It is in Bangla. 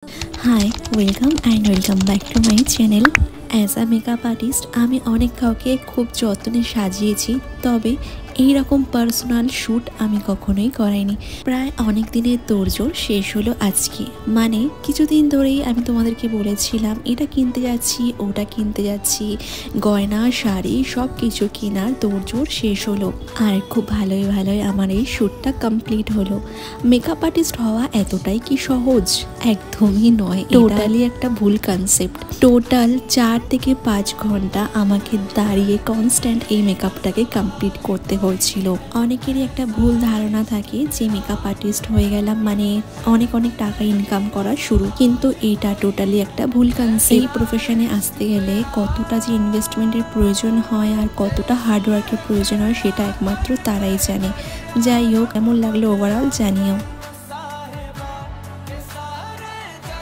Hi, welcome and welcome back to my channel. As a makeup artist আমি অনেক কাউকে খুব যত্নে সাজিয়েছি, তবে এই রকম পার্সোনাল শ্যুট আমি কখনোই করাইনি। প্রায় অনেক দিনের তোড়জোড় শেষ হলো আজকে। মানে কিছুদিন ধরেই আমি তোমাদেরকে বলেছিলাম এটা কিনতে যাচ্ছি, ওটা কিনতে যাচ্ছি, গয়না শাড়ি সব কিছু কেনার তোড়জোড় শেষ হলো। আর খুব ভালোই আমার এই শ্যুটটা কমপ্লিট হলো। মেকআপ আর্টিস্ট হওয়া এতটাই কি সহজ? একদমই নয়, টোটালি একটা ভুল কনসেপ্ট। টোটাল 4 থেকে 5 ঘন্টা আমাকে দাঁড়িয়ে কনস্ট্যান্ট এই মেকআপটাকে কমপ্লিট করতে হয়েছিল। অনেকেরই একটা ভুল ধারণা থাকে যে মেকআপ আর্টিস্ট হয়ে গেলাম মানে অনেক টাকা ইনকাম করা শুরু, কিন্তু এটা টোটালি একটা ভুল কনসেপ্ট। এই প্রফেশনে আসতে গেলে কতটা যে ইনভেস্টমেন্টের প্রয়োজন হয় আর কতটা হার্ডওয়ার্কের প্রয়োজন হয় সেটা একমাত্র তারাই জানে। যাই হোক, কেমন লাগলো ওভারঅল জানিও।